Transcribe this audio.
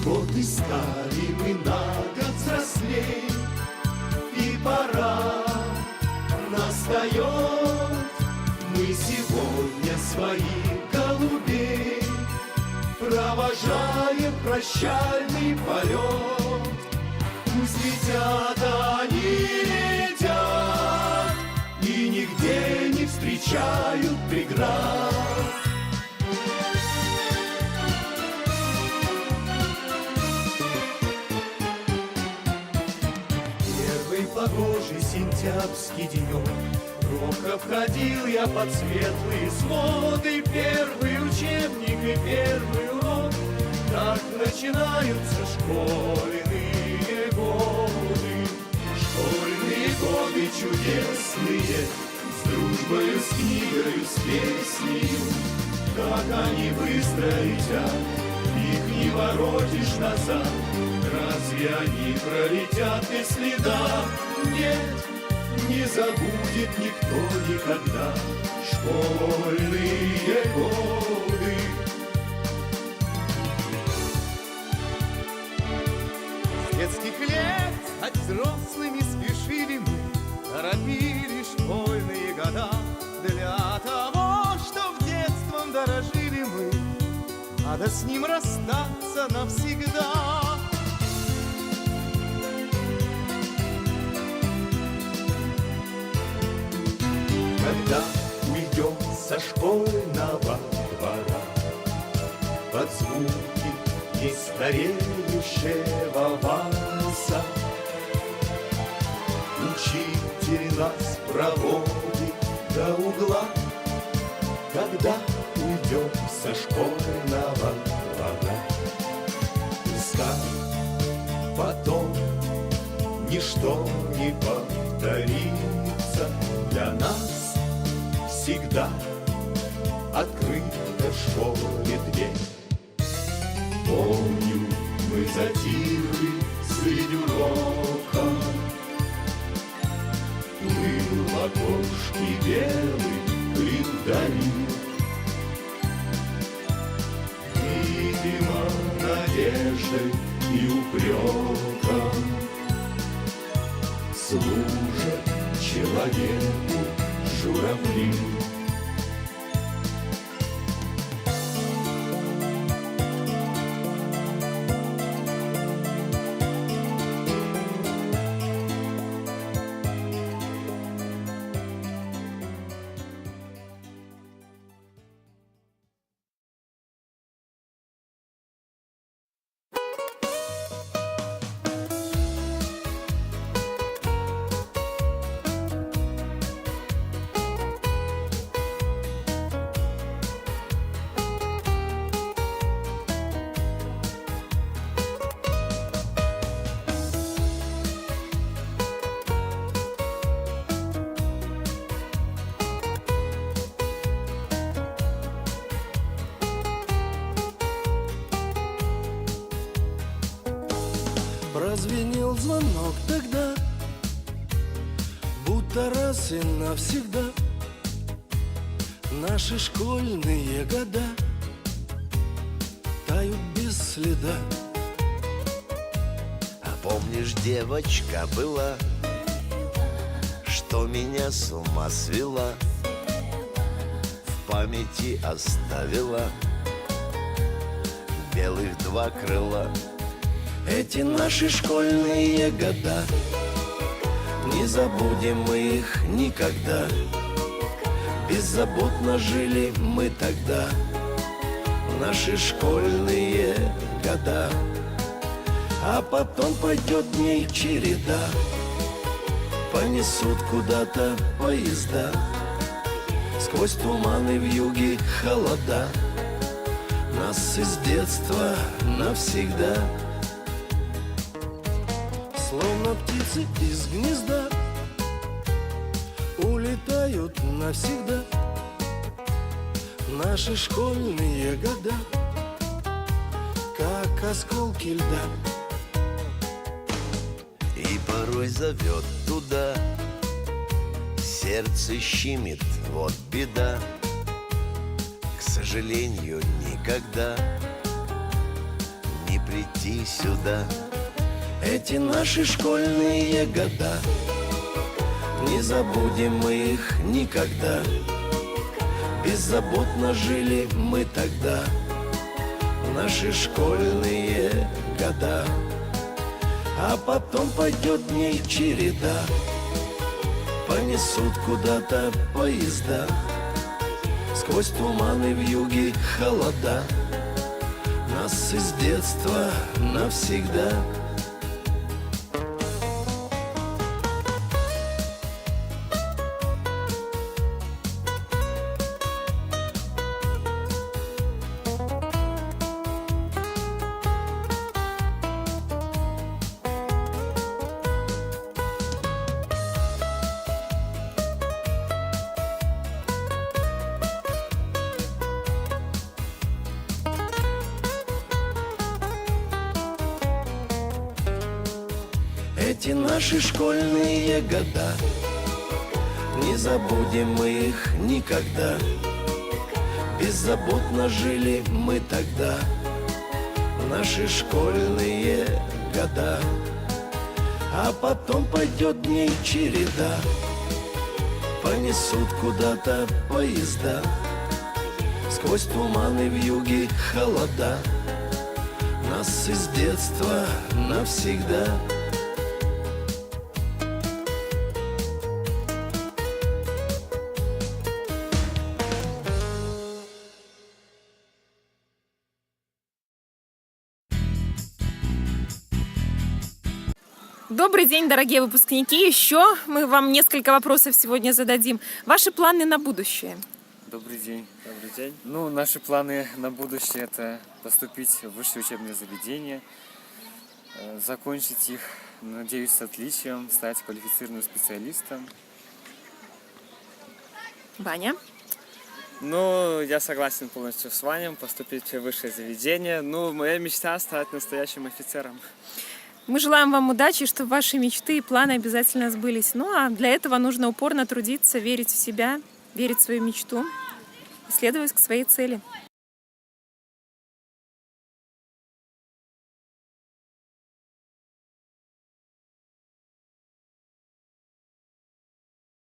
Годы стали мы на год взрослей, и пора настает. Мы сегодня своих голубей провожаем прощальный полет. Пусть летят они, летят, и нигде не встречают преград. Первый погожий сентябрьский денек робко входил я под светлые своды. Первый учебник и первый урок, так начинаются школьные годы. Школьные годы чудесные, с дружбою, с книгою, с песнею. Как они быстро летят, их не воротишь назад. Разве они пролетят без следа? Нет, не забудет никто никогда школьные годы. С детских лет стать взрослыми спешили мы, торопили школьные года для того, чтоб детством дорожили мы, надо с ним расстаться навсегда. Когда уйдем со школьного двора под звуки нестареющего вальса, учитель нас проводит до угла. Когда уйдем со школьного двора, пускай потом ничто не повторится. Для нас всегда открыта в школе дверь. Помню, мы затихли среди урока, плыл в окошке белый плин вдали. Видимо, надеждой и упреком служат человеку журавли. Прозвенел звонок тогда, будто раз и навсегда. Наши школьные года тают без следа. А помнишь, девочка была, что меня с ума свела, в памяти оставила белых два крыла. Эти наши школьные года, не забудем мы их никогда. Беззаботно жили мы тогда, наши школьные года. А потом пойдет дней череда, понесут куда-то поезда, сквозь туманы, вьюги, холода, нас из детства навсегда. Словно птицы из гнезда улетают навсегда наши школьные года, как осколки льда. И порой зовет туда, сердце щемит, вот беда. К сожалению, никогда не прийти сюда. Эти наши школьные года, не забудем мы их никогда. Беззаботно жили мы тогда, наши школьные года. А потом пойдет дней череда, понесут куда-то поезда, сквозь туманы, вьюги, холода, нас из детства навсегда. Эти наши школьные года, не забудем мы их никогда. Беззаботно жили мы тогда, наши школьные года. А потом пойдет дней череда, понесут куда-то поезда, сквозь туманы, вьюги, холода, нас из детства навсегда. Добрый день, дорогие выпускники. Еще мы вам несколько вопросов сегодня зададим. Ваши планы на будущее? Добрый день. Добрый день. Ну, наши планы на будущее – это поступить в высшее учебное заведение, закончить их, надеюсь, с отличием, стать квалифицированным специалистом. Ваня? Ну, я согласен полностью с Ваней, поступить в высшее заведение. Ну, моя мечта – стать настоящим офицером. Мы желаем вам удачи, чтобы ваши мечты и планы обязательно сбылись. Ну, а для этого нужно упорно трудиться, верить в себя, верить в свою мечту и следовать к своей цели.